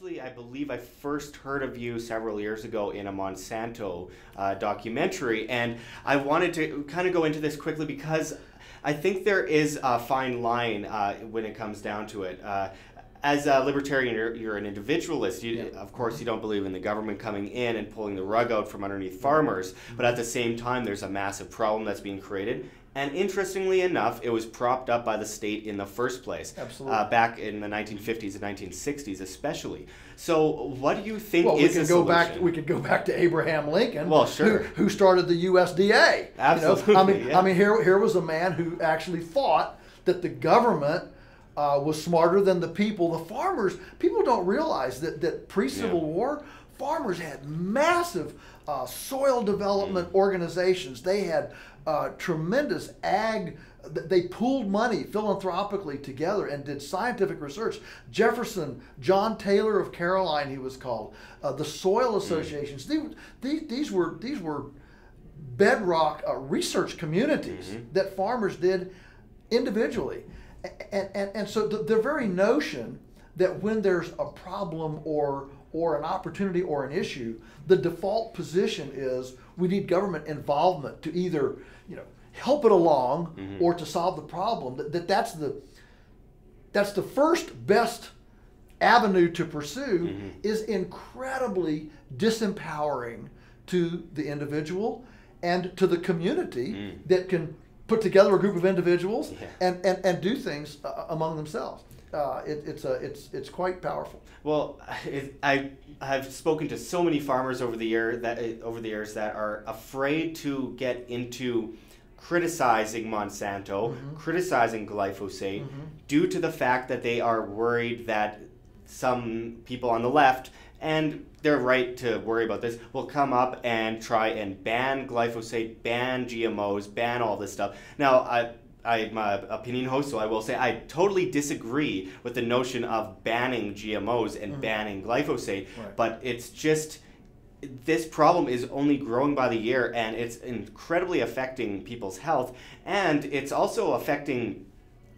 actually, I believe I first heard of you several years ago in a Monsanto documentary, and I wanted to kind of go into this quickly because I think there is a fine line when it comes down to it. As a libertarian, you're an individualist. Of course, you don't believe in the government coming in and pulling the rug out from underneath farmers, but at the same time, there's a massive problem that's being created. And interestingly enough, it was propped up by the state in the first place. Absolutely. Back in the 1950s and 1960s especially. So what do you think well, is the solution? We could go back to Abraham Lincoln, well, sure. who started the USDA. Absolutely. You know? I mean, here was a man who actually thought that the government was smarter than the people. The farmers, people don't realize that pre-Civil War, farmers had massive soil development organizations. They had tremendous ag. They pooled money philanthropically together and did scientific research. Jefferson, John Taylor of Caroline, he was called. The soil associations. These were bedrock research communities that farmers did individually. And so the very notion that when there's a problem or an opportunity or an issue, the default position is we need government involvement to either help it along or to solve the problem. That's the first best avenue to pursue is incredibly disempowering to the individual and to the community that can put together a group of individuals and do things among themselves. It's quite powerful. Well, I have spoken to so many farmers over the years that are afraid to get into criticizing Monsanto, criticizing glyphosate, due to the fact that they are worried that some people on the left, and they're right to worry about this, will come up and try and ban glyphosate, ban GMOs, ban all this stuff. Now, I'm an opinion host, so I will say I totally disagree with the notion of banning GMOs and banning glyphosate, but it's just, this problem is only growing by the year, and it's incredibly affecting people's health, and it's also affecting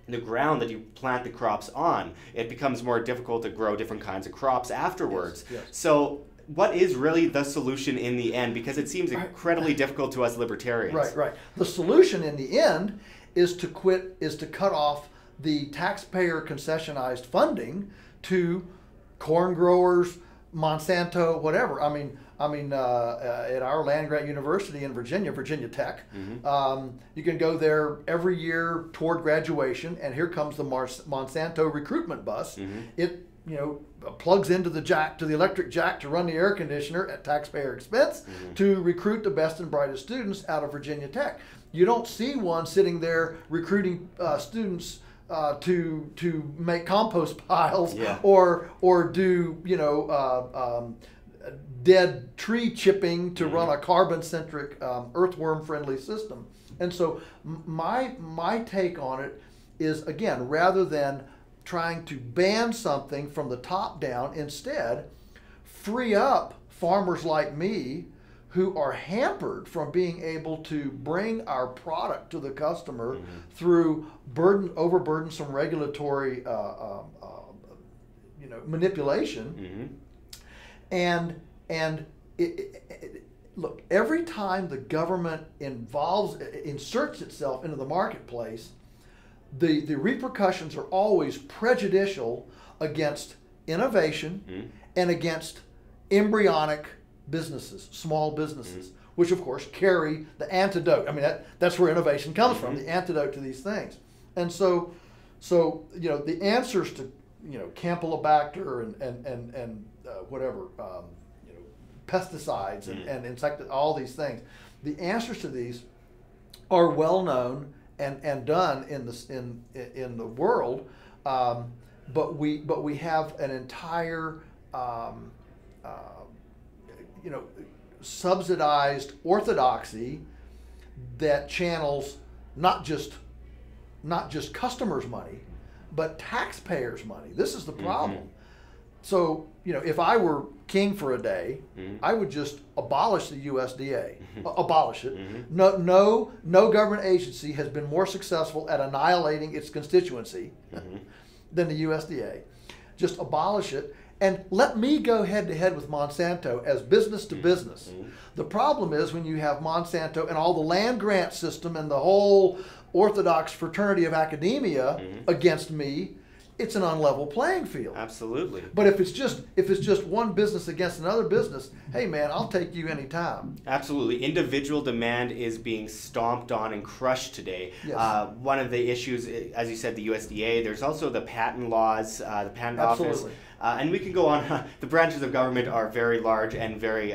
the ground that you plant the crops on. It becomes more difficult to grow different kinds of crops afterwards. Yes. So what is really the solution in the end? Because it seems incredibly difficult to us libertarians. Right. The solution in the end is to cut off the taxpayer concessionized funding to corn growers, Monsanto, whatever. I mean, at our land-grant university in Virginia, Virginia Tech, you can go there every year toward graduation, and here comes the Monsanto recruitment bus. It plugs into the electric jack to run the air conditioner at taxpayer expense to recruit the best and brightest students out of Virginia Tech. You don't see one sitting there recruiting students to make compost piles or do dead tree chipping to run a carbon-centric earthworm-friendly system. And so my take on it is, again, rather than trying to ban something from the top down, instead free up farmers like me who are hampered from being able to bring our product to the customer through overburdensome regulatory manipulation. And look, every time the government inserts itself into the marketplace, the repercussions are always prejudicial against innovation and against embryonic businesses, small businesses, which of course carry the antidote. I mean, that's where innovation comes from, the antidote to these things. And so the answers to Campylobacter and whatever pesticides and insecticides, all these things, the answers to these are well known and done in the world, but we have an entire subsidized orthodoxy that channels not just customers' money, but taxpayers' money. This is the problem. So, if I were king for a day, I would just abolish the USDA, abolish it. No government agency has been more successful at annihilating its constituency than the USDA. Just abolish it and let me go head to head with Monsanto as business to business. The problem is when you have Monsanto and all the land grant system and the whole orthodox fraternity of academia against me, it's an unlevel playing field. Absolutely. But if it's just one business against another business, hey man, I'll take you anytime. Absolutely. Individual demand is being stomped on and crushed today. Yes. One of the issues, as you said, the USDA, there's also the patent laws, the patent office. And we can go on. The branches of government are very large and very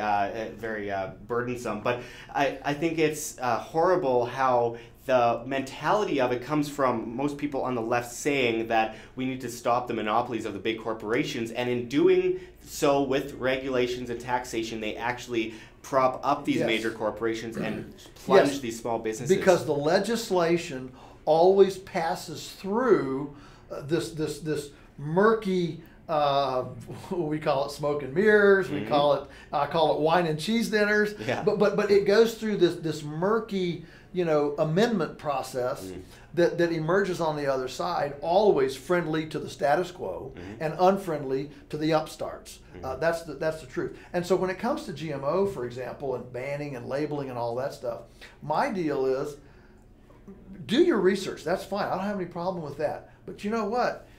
burdensome. But I think it's horrible how the mentality of it comes from most people on the left saying that we need to stop the monopolies of the big corporations, and in doing so with regulations and taxation, they actually prop up these major corporations and plunge these small businesses. Because the legislation always passes through this murky, we call it smoke and mirrors. We call it, I call it wine and cheese dinners. Yeah. But it goes through this murky, amendment process that emerges on the other side, always friendly to the status quo and unfriendly to the upstarts. That's the truth. And so when it comes to GMO, for example, and banning and labeling and all that stuff, my deal is do your research. That's fine. I don't have any problem with that. But you know what?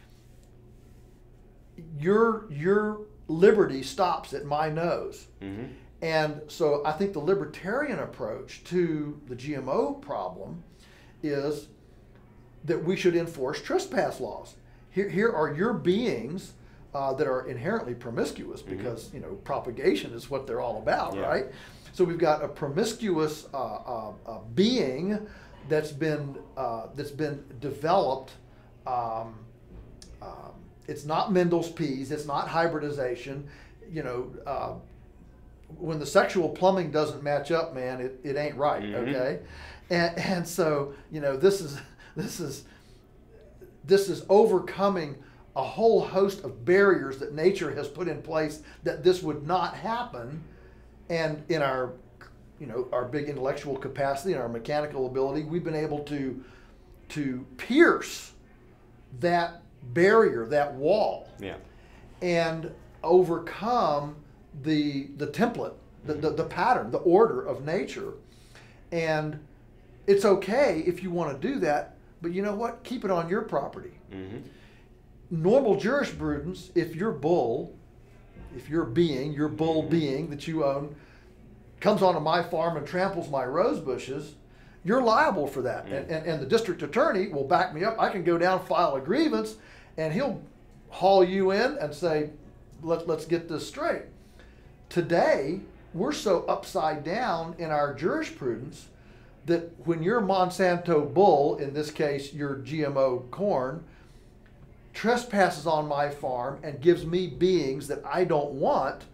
Your liberty stops at my nose. And so I think the libertarian approach to the GMO problem is that we should enforce trespass laws. Here are your beings that are inherently promiscuous because propagation is what they're all about, right? So we've got a promiscuous being that's been developed. It's not Mendel's peas. It's not hybridization. When the sexual plumbing doesn't match up, man, it ain't right. Okay, and so this is overcoming a whole host of barriers that nature has put in place that this would not happen, and in our our big intellectual capacity and our mechanical ability, we've been able to pierce that barrier, that wall, and overcome the template, the pattern, the order of nature. And it's okay if you want to do that, but you know what? Keep it on your property. Normal jurisprudence, if your bull being that you own comes onto my farm and tramples my rose bushes, you're liable for that. And the district attorney will back me up. I can go down, file a grievance, and he'll haul you in and say, let's get this straight. Today, we're so upside down in our jurisprudence that when your Monsanto bull, in this case your GMO corn, trespasses on my farm and gives me beings that I don't want,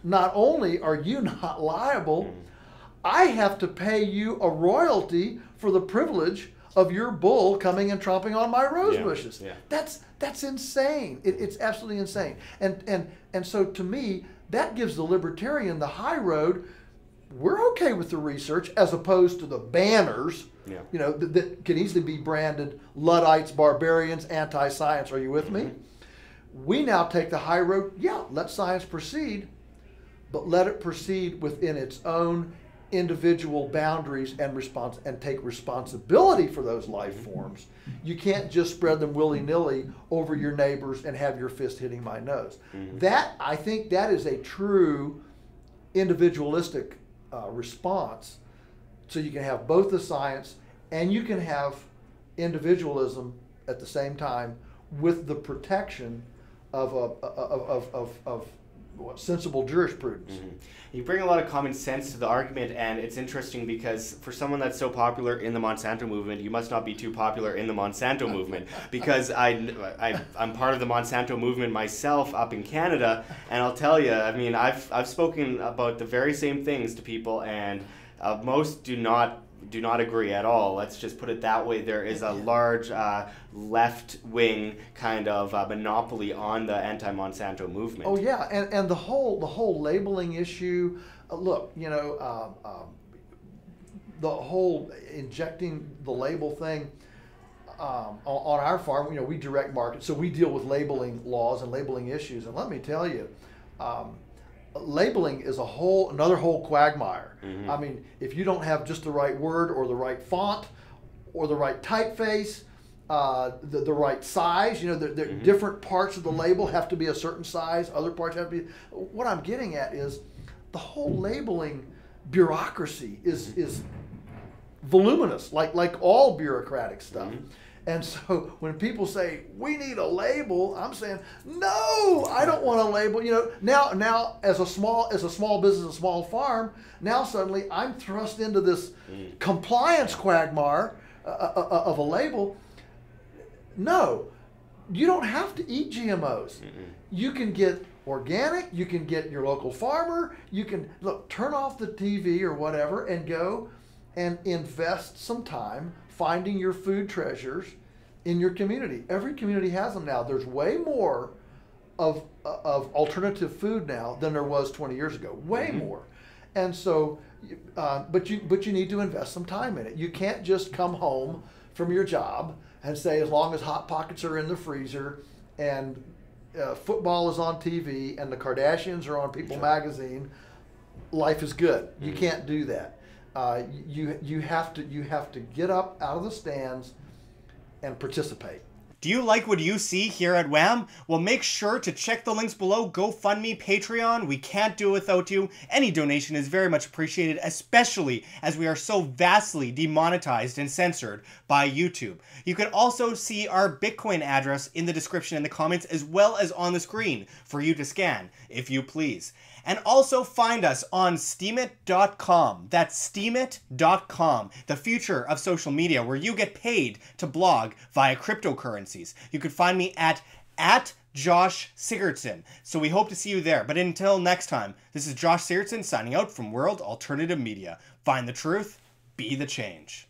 not only are you not liable, I have to pay you a royalty for the privilege of your bull coming and tromping on my rose bushes. That's insane. It's absolutely insane. And so to me, that gives the libertarian the high road. We're okay with the research as opposed to the banners, that can easily be branded Luddites, barbarians, anti-science. Are you with me? We now take the high road. Let science proceed, but let it proceed within its own individual boundaries and take responsibility for those life forms. You can't just spread them willy-nilly over your neighbors and have your fist hitting my nose. I think that is a true individualistic response. So you can have both the science and you can have individualism at the same time with the protection of sensible jurisprudence. You bring a lot of common sense to the argument, and it's interesting because for someone that's so popular in the Monsanto movement, you must not be too popular in the Monsanto movement, because I'm part of the Monsanto movement myself up in Canada, and I'll tell you, I mean, I've spoken about the very same things to people, and most do not agree at all. Let's just put it that way. There is a large left-wing kind of monopoly on the anti-Monsanto movement. Oh yeah, and the whole labeling issue. Look, the whole injecting the label thing. on our farm, you know, we direct market, so we deal with labeling laws and labeling issues. And let me tell you, labeling is another whole quagmire. Mm-hmm. I mean, if you don't have just the right word or the right font or the right typeface, the right size, you know, the mm-hmm. different parts of the label have to be a certain size, other parts have to be. What I'm getting at is the whole labeling bureaucracy is voluminous, like all bureaucratic stuff. Mm-hmm. And so when people say we need a label, I'm saying no, I don't want a label. You know, now as a small business, a small farm, now suddenly I'm thrust into this compliance quagmire of a label. No, you don't have to eat GMOs. You can get organic. You can get your local farmer. You can turn off the TV or whatever and go and invest some time finding your food treasures in your community. Every community has them now. There's way more of alternative food now than there was 20 years ago. Way more. And so, but you need to invest some time in it. You can't just come home from your job and say, as long as Hot Pockets are in the freezer and football is on TV and the Kardashians are on People magazine, life is good. You can't do that. You have to get up out of the stands and participate. Do you like what you see here at WHAM? Well, make sure to check the links below. GoFundMe, Patreon. We can't do it without you. Any donation is very much appreciated, especially as we are so vastly demonetized and censored by YouTube. You can also see our Bitcoin address in the description and the comments, as well as on the screen for you to scan, if you please. And also find us on steemit.com. That's steemit.com, the future of social media, where you get paid to blog via cryptocurrencies. You can find me at Josh Sigurdson. So we hope to see you there. But until next time, this is Josh Sigurdson signing out from World Alternative Media. Find the truth, be the change.